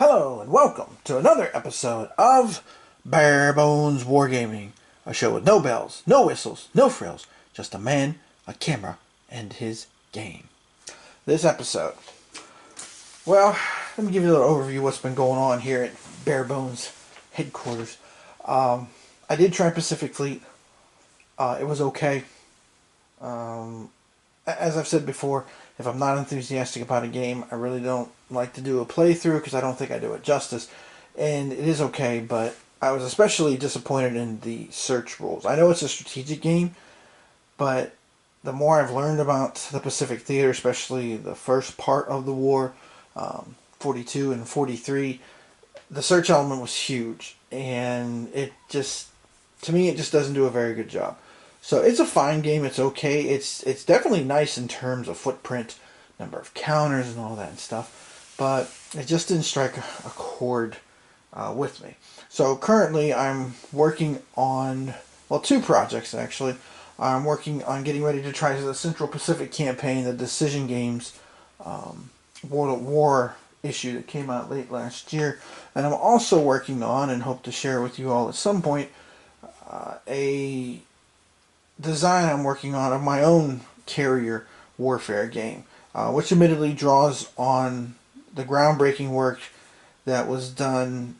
Hello and welcome to another episode of Bare Bones Wargaming, a show with no bells, no whistles, no frills, just a man, a camera, and his game. This episode, well, let me give you a little overview of what's been going on here at Bare Bones headquarters. I did try Pacific Fleet. It was okay. As I've said before, if I'm not enthusiastic about a game, I really don't like to do a playthrough because I don't think I do it justice. And it is okay, but I was especially disappointed in the search rules. I know it's a strategic game, but the more I've learned about the Pacific Theater, especially the first part of the war, 42 and 43, the search element was huge. And it just, to me, it just doesn't do a very good job. So it's a fine game. It's okay. It's definitely nice in terms of footprint, number of counters, and all that and stuff. But it just didn't strike a chord with me. So currently I'm working on, well, two projects actually. I'm working on getting ready to try the Central Pacific campaign, the Decision Games World at War issue that came out late last year. And I'm also working on, and hope to share with you all at some point, a design I'm working on of my own carrier warfare game, which admittedly draws on the groundbreaking work that was done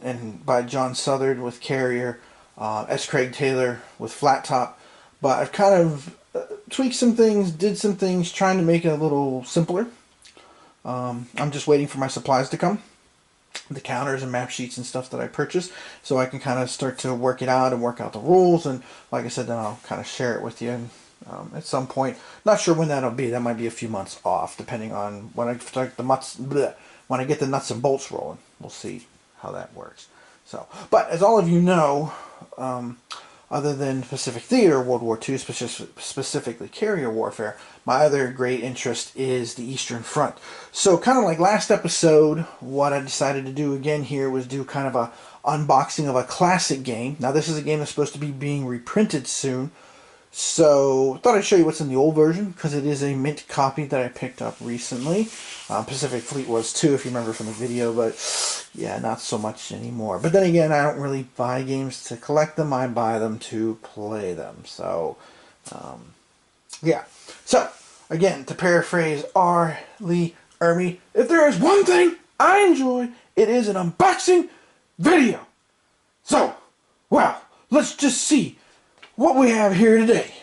by John Southard with Carrier, S. Craig Taylor with Flat Top, but I've kind of tweaked some things, did some things, trying to make it a little simpler. I'm just waiting for my supplies to come, the counters and map sheets and stuff that I purchased, so I can kind of start to work it out and work out the rules. And like I said, then I'll kind of share it with you at some point. Not sure when that'll be. That might be a few months off, depending on when I start when I get the nuts and bolts rolling. We'll see how that works. So, but as all of you know, other than Pacific Theater, World War II, specifically carrier warfare, my other great interest is the Eastern Front. So kind of like last episode, what I decided to do again here was do kind of a unboxing of a classic game. Now this is a game that's supposed to be being reprinted soon. So I thought I'd show you what's in the old version, because it is a mint copy that I picked up recently. Pacific Fleet was too, if you remember from the video, but yeah, not so much anymore. But then again, I don't really buy games to collect them, I buy them to play them. So, yeah. So, again, to paraphrase R. Lee Ermey, if there is one thing I enjoy, it is an unboxing video. So, well, let's just see what we have here today.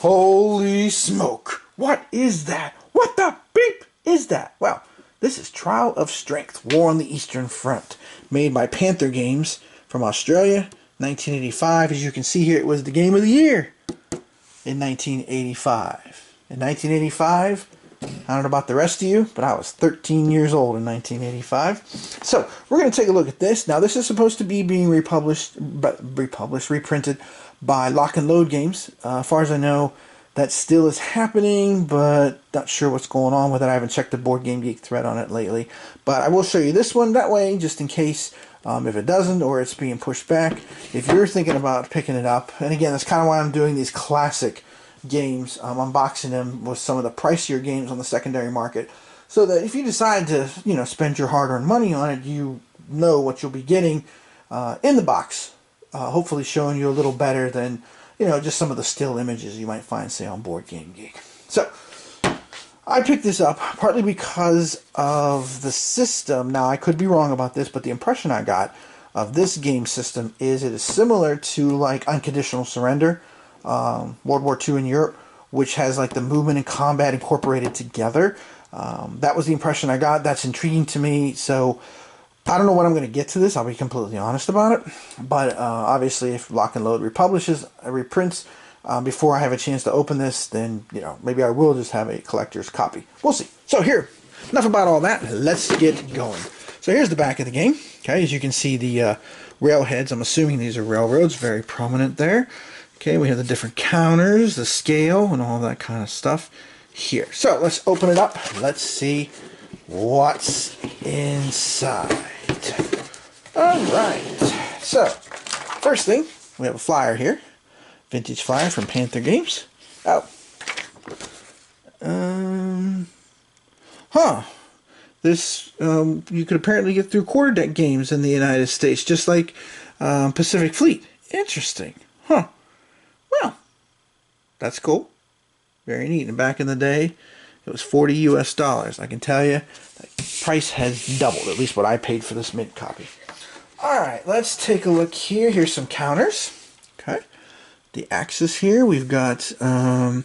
Holy smoke. What is that? What the beep is that? Well, this is Trial of Strength, War on the Eastern Front, made by Panther Games from Australia, 1985. As you can see here, it was the game of the year in 1985. In 1985, I don't know about the rest of you, but I was 13 years old in 1985. So, we're going to take a look at this. Now, this is supposed to be being reprinted by Lock and Load Games. As far as I know, that still is happening, but not sure what's going on with it. I haven't checked the Board Game Geek thread on it lately. But I will show you this one that way, just in case, if it doesn't, or it's being pushed back. If you're thinking about picking it up, and again, that's kind of why I'm doing these classic games, unboxing them with some of the pricier games on the secondary market, so that if you decide to, spend your hard-earned money on it, you know what you'll be getting in the box. Hopefully showing you a little better than, just some of the still images you might find, say, on Board Game Geek. So, I picked this up partly because of the system. Now, I could be wrong about this, but the impression I got of this game system is it is similar to, like, Unconditional Surrender, World War II in Europe, which has, like, the movement and combat incorporated together. That was the impression I got. That's intriguing to me, so I don't know when I'm going to get to this, I'll be completely honest about it, but obviously if Lock and Load reprints before I have a chance to open this, then, maybe I will just have a collector's copy. We'll see. So here, enough about all that, let's get going. So here's the back of the game. Okay, as you can see, the railheads, I'm assuming these are railroads, very prominent there. Okay, we have the different counters, the scale, and all that kind of stuff here. So let's open it up, let's see what's inside. Alright, so first thing, we have a flyer here, vintage flyer from Panther Games. This you could apparently get through quarter deck games in the United States, just like Pacific Fleet. Interesting, huh? Well, that's cool. Very neat. And back in the day, it was $40 US. I can tell you, the price has doubled. At least what I paid for this mint copy. All right, let's take a look here. Here's some counters. Okay, the Axis here. We've got some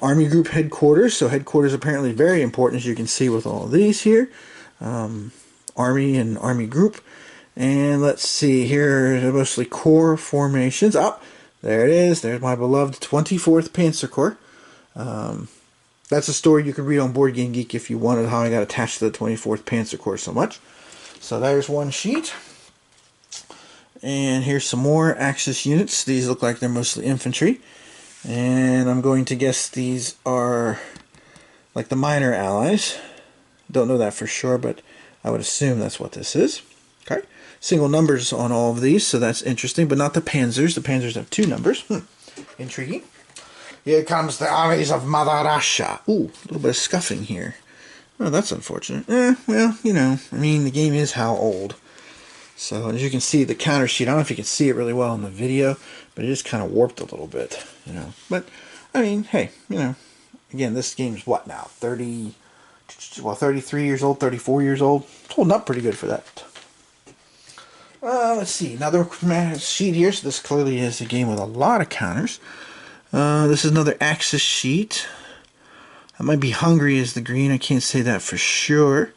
Army Group headquarters. So headquarters apparently very important, as you can see with all of these here. Army and Army Group. And let's see, here are mostly corps formations. Oh, there it is. There's my beloved 24th Panzer Corps. That's a story you can read on Board Game Geek if you wanted, how I got attached to the 24th Panzer Corps so much. So there's one sheet. And here's some more Axis units. These look like they're mostly infantry. And I'm going to guess these are like the minor allies. Don't know that for sure, but I would assume that's what this is. Okay. Single numbers on all of these, so that's interesting, but not the Panzers. The Panzers have 2 numbers. Intriguing. Here comes the armies of Mother Russia. Ooh, a little bit of scuffing here. Oh, that's unfortunate. Well, you know, I mean, the game is how old. So, as you can see, the counter sheet, I don't know if you can see it really well in the video, but it is kind of warped a little bit, you know. But, I mean, hey, you know, again, this game's what now? 33 years old, 34 years old. It's holding up pretty good for that. Let's see, another sheet here. So this clearly is a game with a lot of counters. This is another Axis sheet. That might be Hungary is the green. I can't say that for sure.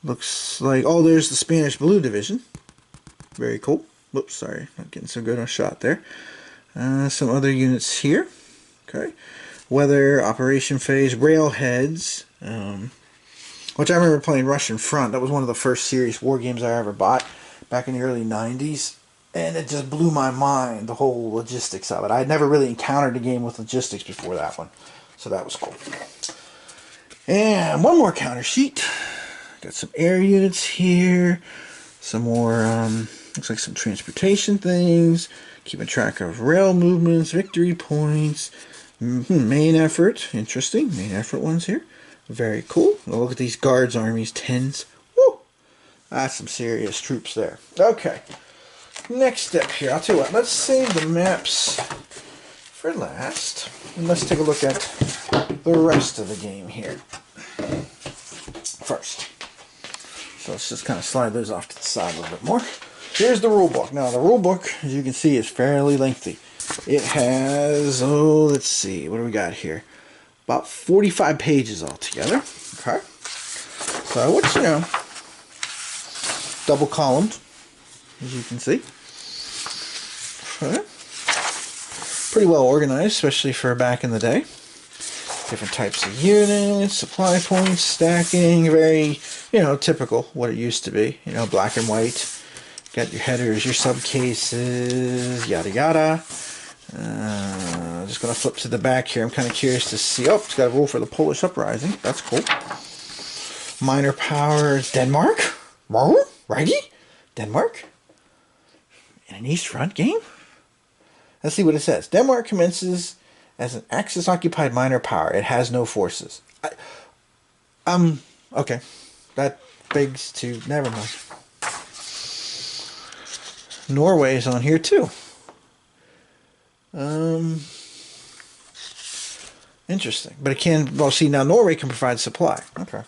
Looks like, oh, there's the Spanish Blue Division. Very cool. Whoops, sorry, not getting so good on a shot there. Some other units here. Okay. Weather, Operation Phase, Railheads, which I remember playing Russian Front. That was one of the first serious war games I ever bought back in the early 90s. And it just blew my mind, the whole logistics of it. I had never really encountered a game with logistics before that one. So that was cool. And one more counter sheet. Got some air units here. Some more, looks like some transportation things. Keeping track of rail movements, victory points. Main effort. Interesting. Main effort ones here. Very cool. Now look at these guards armies, 10s. Woo! That's some serious troops there. Okay. Next step here. I'll tell you what. Let's save the maps for last. And let's take a look at the rest of the game here first. So let's just kind of slide those off to the side a little bit more. Here's the rulebook. Now the rulebook, as you can see, is fairly lengthy. It has, oh, let's see, what do we got here? About 45 pages altogether. Okay. So, which, you know, double columned, as you can see. Okay. Pretty well organized, especially for back in the day. Different types of units, supply points, stacking, very, you know, typical what it used to be. You know, black and white. Got your headers, your subcases, yada yada. Just going to flip to the back here. I'm kind of curious to see. Oh, it's got a rule for the Polish uprising. That's cool. Minor powers, Denmark. Righty? Denmark? In an East Front game? Let's see what it says. Denmark commences as an Axis-occupied minor power. It has no forces. Okay. That begs to... Never mind. Norway is on here, too. Interesting. But it can... Well, see, now Norway can provide supply. Okay.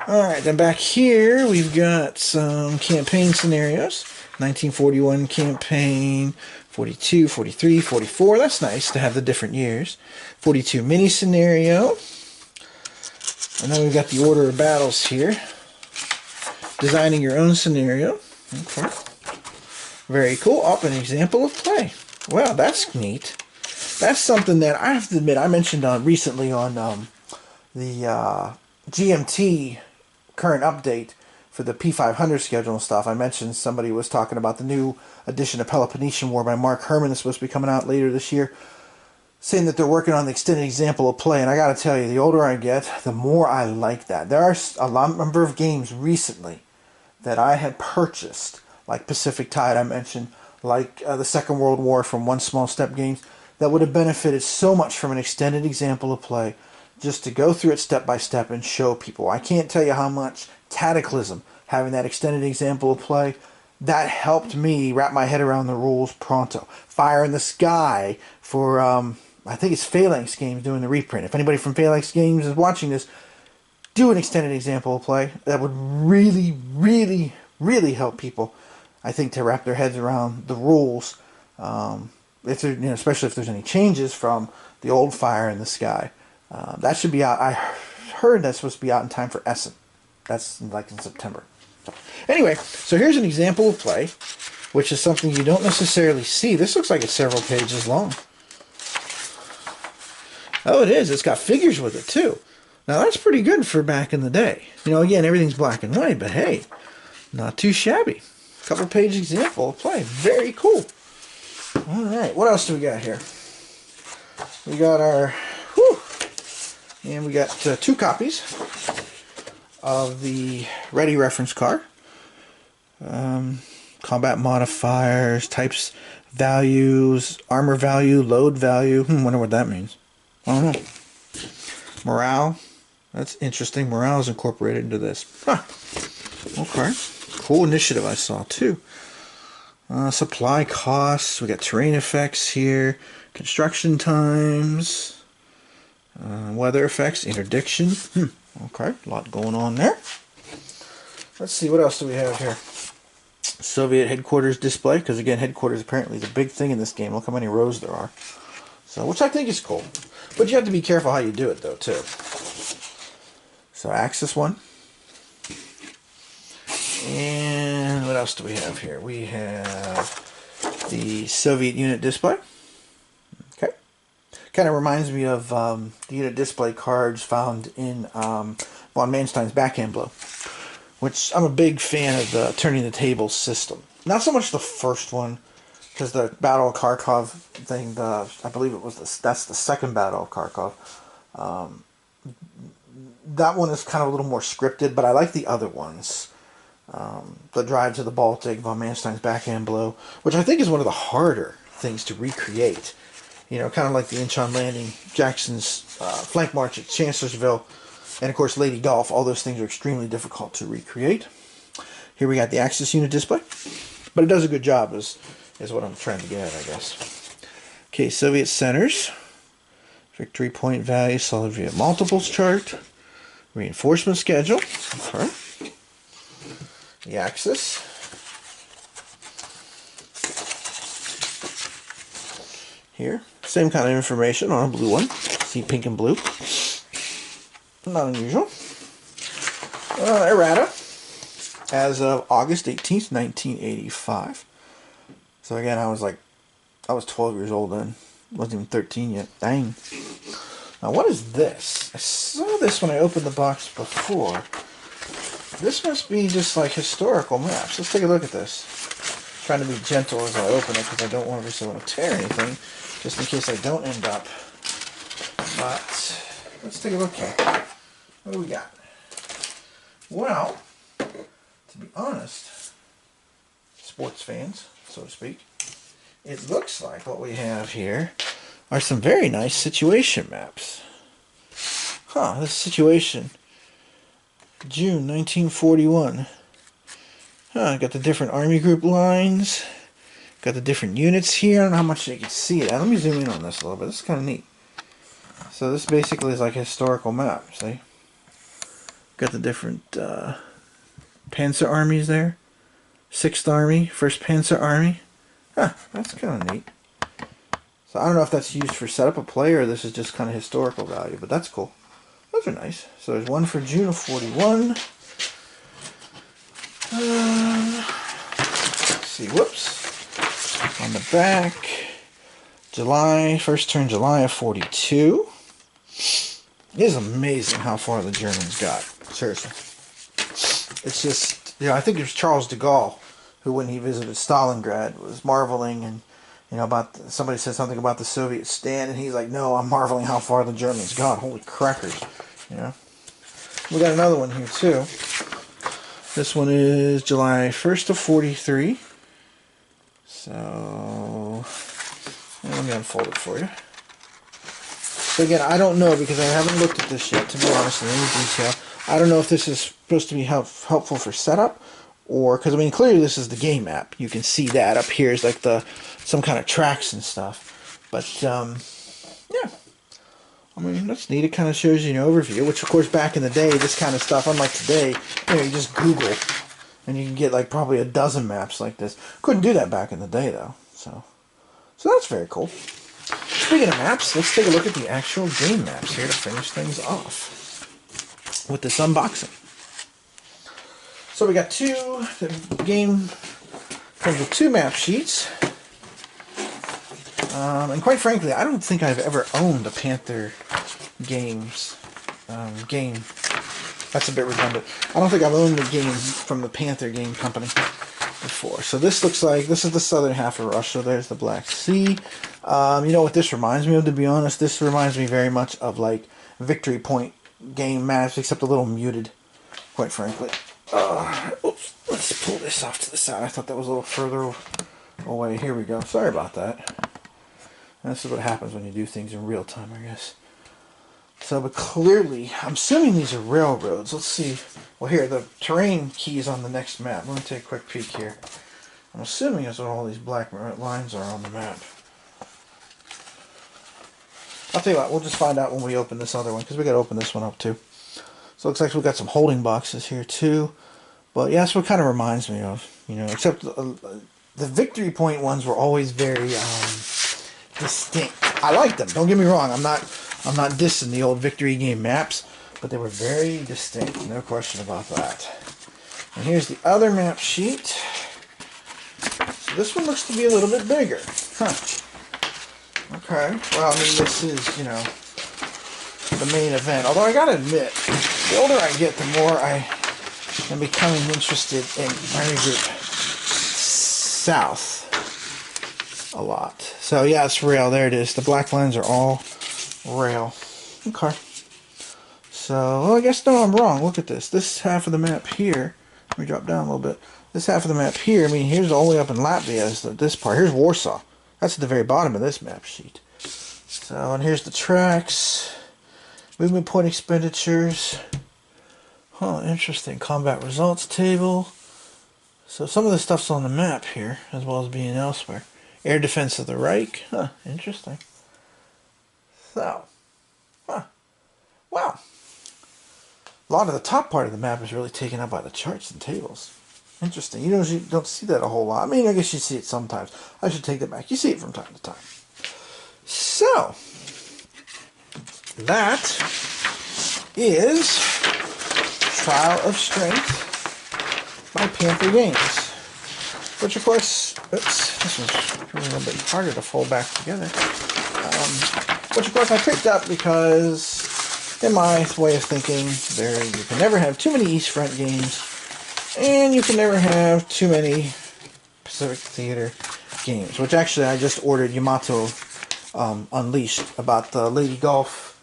Alright, then back here, we've got some campaign scenarios. 1941 campaign, 42, 43, 44. That's nice to have the different years. 42 mini scenario. And then we've got the order of battles here. Designing your own scenario. Okay. Very cool. Up an example of play. Wow, that's neat. That's something that I have to admit I mentioned recently on the GMT current update for the P500 schedule and stuff. I mentioned somebody was talking about the new edition of Peloponnesian War by Mark Herman that's supposed to be coming out later this year, saying that they're working on the extended example of play. And I got to tell you, the older I get, the more I like that. There are a number of games recently that I had purchased, like Pacific Tide I mentioned, like the Second World War from One Small Step Games, that would have benefited so much from an extended example of play just to go through it step by step and show people. I can't tell you how much Cataclysm, having that extended example of play, that helped me wrap my head around the rules pronto. Fire in the Sky for, I think it's Phalanx Games doing the reprint. If anybody from Phalanx Games is watching this, do an extended example of play. That would really, really, really help people, I think, to wrap their heads around the rules. If there, especially if there's any changes from the old Fire in the Sky. That should be out. I heard that's supposed to be out in time for Essen. That's like in September. So, anyway, so here's an example of play, which is something you don't necessarily see. This looks like it's several pages long. Oh, it is. It's got figures with it, too. Now, that's pretty good for back in the day. Again, everything's black and white, but hey, not too shabby. Couple page example of play. Very cool. All right, what else do we got here? We got our, and we got 2 copies of the Ready reference card. Combat modifiers, types, values, armor value, load value. Wonder what that means. I don't know. Morale. That's interesting. Morale is incorporated into this. Huh. Okay. Cool initiative I saw too. Supply costs. We got terrain effects here. Construction times. Weather effects. Interdiction. Okay. A lot going on there. Let's see. What else do we have here? Soviet headquarters display. Because again, headquarters apparently is a big thing in this game. Look how many rows there are. So, which I think is cool. But you have to be careful how you do it though too. So Axis 1. And what else do we have here? We have the Soviet unit display. Okay. Kind of reminds me of the unit display cards found in von Manstein's Backhand Blow, which I'm a big fan of the turning the tables system. Not so much the first one, because the Battle of Kharkov thing, I believe it was that's the second Battle of Kharkov. That one is kind of a little more scripted, but I like the other ones. The Drive to the Baltic, von Manstein's Backhand Blow, which I think is one of the harder things to recreate. Kind of like the Incheon Landing, Jackson's flank march at Chancellorsville, and of course Lady Golf. All those things are extremely difficult to recreate. Here we got the Axis unit display, but it does a good job, is what I'm trying to get at, I guess. Okay, Soviet centers, victory point value, solid via multiples chart. Reinforcement schedule. Okay. The Axis. Here. Same kind of information on a blue one. See pink and blue. Not unusual. Errata. As of August 18th, 1985. So again, I was 12 years old then. Wasn't even 13 yet. Dang. Now, what is this? I saw this when I opened the box before. This must be just like historical maps. Let's take a look at this. I'm trying to be gentle as I open it because I don't want to tear anything, just in case I don't end up. But let's take a look here. What do we got? Well, to be honest, sports fans, so to speak, it looks like what we have here are some very nice situation maps. This situation, June 1941. Got the different army group lines. Got the different units here. I don't know how much you can see it. Let me zoom in on this a little bit. This is kind of neat. So this basically is like a historical map, see? Got the different Panzer armies there. 6th Army, 1st Panzer Army. That's kind of neat. So I don't know if that's used for setup of play or this is just kind of historical value, but that's cool. Those are nice. So there's one for June of 41. Let's see, whoops. On the back, July, first turn July of 42. It is amazing how far the Germans got. Seriously. It's just, I think it was Charles de Gaulle who, when he visited Stalingrad, was marveling and about somebody said something about the Soviet stand, and he's like, "No, I'm marveling how far the Germans got. Holy crackers!" We got another one here too. This one is July 1st of 43. So let me unfold it for you. So again, I don't know because I haven't looked at this yet, to be honest, in any detail. I don't know if this is supposed to be helpful for setup, or because I mean clearly this is the game map. You can see that up here is like some kind of tracks and stuff. But yeah, I mean that's neat. It kind of shows you an overview. Which of course back in the day, this kind of stuff, unlike today, you just Google and you can get like probably a dozen maps like this. Couldn't do that back in the day though. So that's very cool. Speaking of maps, let's take a look at the actual game maps here to finish things off with this unboxing. So we got the game comes with 2 map sheets. And quite frankly, I don't think I've ever owned a Panther Games game. That's a bit redundant. I don't think I've owned a game from the Panther Game Company before. So this looks like, this is the southern half of Russia. There's the Black Sea. You know what this reminds me of, to be honest? This reminds me very much of like Victory Point game maps, except a little muted, quite frankly. Oops, let's pull this off to the side. I thought that was a little further away. Here we go. Sorry about that. And this is what happens when you do things in real time, I guess. So, but clearly, I'm assuming these are railroads. Let's see. Well, here, the terrain key is on the next map. Let me take a quick peek here. I'm assuming that's what all these black lines are on the map. I'll tell you what, we'll just find out when we open this other one, because we got to open this one up too. So it looks like we've got some holding boxes here too. But yeah, that's what kind of reminds me of, you know, except the Victory Point ones were always very distinct. I like them, don't get me wrong. I'm not dissing the old Victory game maps, but they were very distinct, no question about that. And here's the other map sheet. So this one looks to be a little bit bigger. Huh. Okay, well, I mean, this is, you know, the main event. Although I gotta admit, the older I get, the more I am becoming interested in Army Group South a lot. So yeah, it's rail. There it is. The black lines are all rail. Okay. So, well, I guess no, I'm wrong. Look at this. This half of the map here. Let me drop down a little bit. This half of the map here, I mean, here's all the way up in Latvia is this part. Here's Warsaw. That's at the very bottom of this map sheet. So, and here's the tracks. Movement point expenditures. Huh, interesting. Combat results table. So some of the stuff's on the map here, as well as being elsewhere. Air defense of the Reich. Huh, interesting. So, huh. Wow. A lot of the top part of the map is really taken up by the charts and tables. Interesting. You don't see that a whole lot. I mean, I guess you see it sometimes. I should take that back. You see it from time to time. So, that is Trial of Strength by Panther Games. Which, of course, oops, this was really a little bit harder to fold back together. Which, of course, I picked up because, in my way of thinking, you can never have too many East Front games, and you can never have too many Pacific Theater games. Which, actually, I just ordered Yamato Unleashed about the Lady Gulf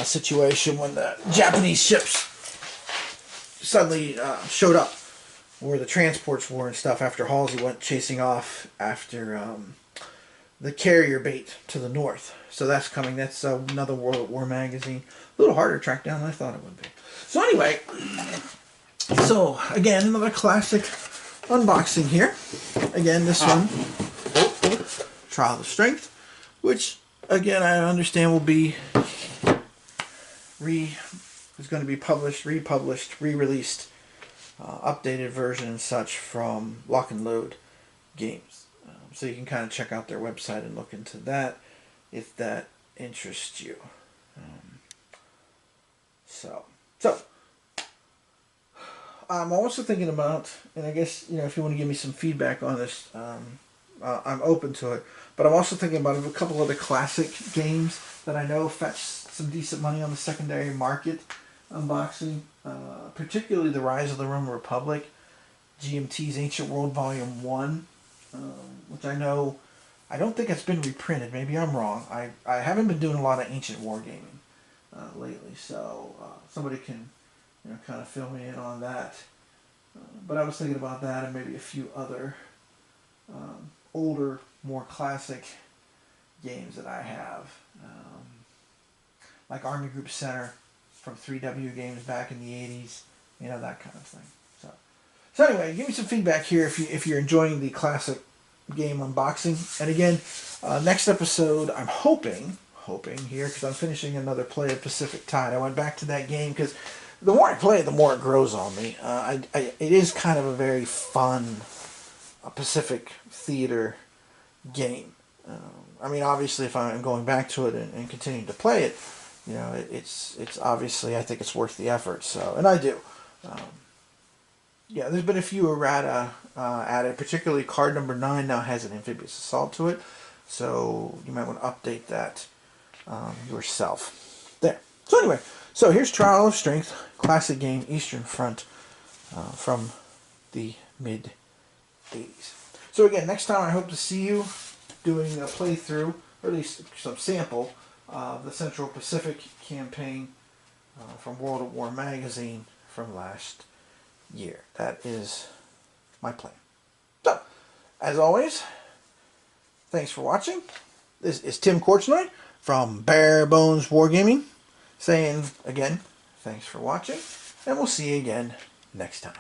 situation when the Japanese ships suddenly showed up where the transports were and stuff after Halsey went chasing off after the carrier bait to the north. So that's coming. That's another World at War magazine. A little harder to track down than I thought it would be. So anyway, so again, another classic unboxing here. Again, this one, Trial of Strength, which again I understand will be is going to be published, republished, re-released, updated version and such from Lock and Load Games. So you can kind of check out their website and look into that if that interests you. So I'm also thinking about, and I guess, you know, if you want to give me some feedback on this, I'm open to it. But I'm also thinking about a couple other classic games that I know fetch some decent money on the secondary market unboxing, particularly The Rise of the Roman Republic, GMT's Ancient World Volume 1, which I don't think it's been reprinted. Maybe I'm wrong. I haven't been doing a lot of ancient wargaming lately, so somebody can, you know, kind of fill me in on that. But I was thinking about that and maybe a few other older, more classic games that I have. like Army Group Center from 3W games back in the 80s, you know, that kind of thing. So anyway, give me some feedback here if you're enjoying the classic game unboxing. And again, next episode, I'm hoping here, because I'm finishing another play of Pacific Tide. I went back to that game because the more I play it, the more it grows on me. It is kind of a very fun Pacific theater game. I mean, obviously, if I'm going back to it and continuing to play it, you know, it's obviously, I think it's worth the effort. So, and I do. Yeah, there's been a few errata added, particularly card number 9 now has an amphibious assault to it, so you might want to update that yourself. There. So anyway, so here's Trial of Strength, classic game, Eastern Front, from the mid-80s. So again, next time I hope to see you doing a playthrough, or at least some sample, of the Central Pacific campaign from World at War magazine from last year. That is my plan. So, as always, thanks for watching. This is Tim Korchnoi from Bare Bones Wargaming saying, again, thanks for watching, and we'll see you again next time.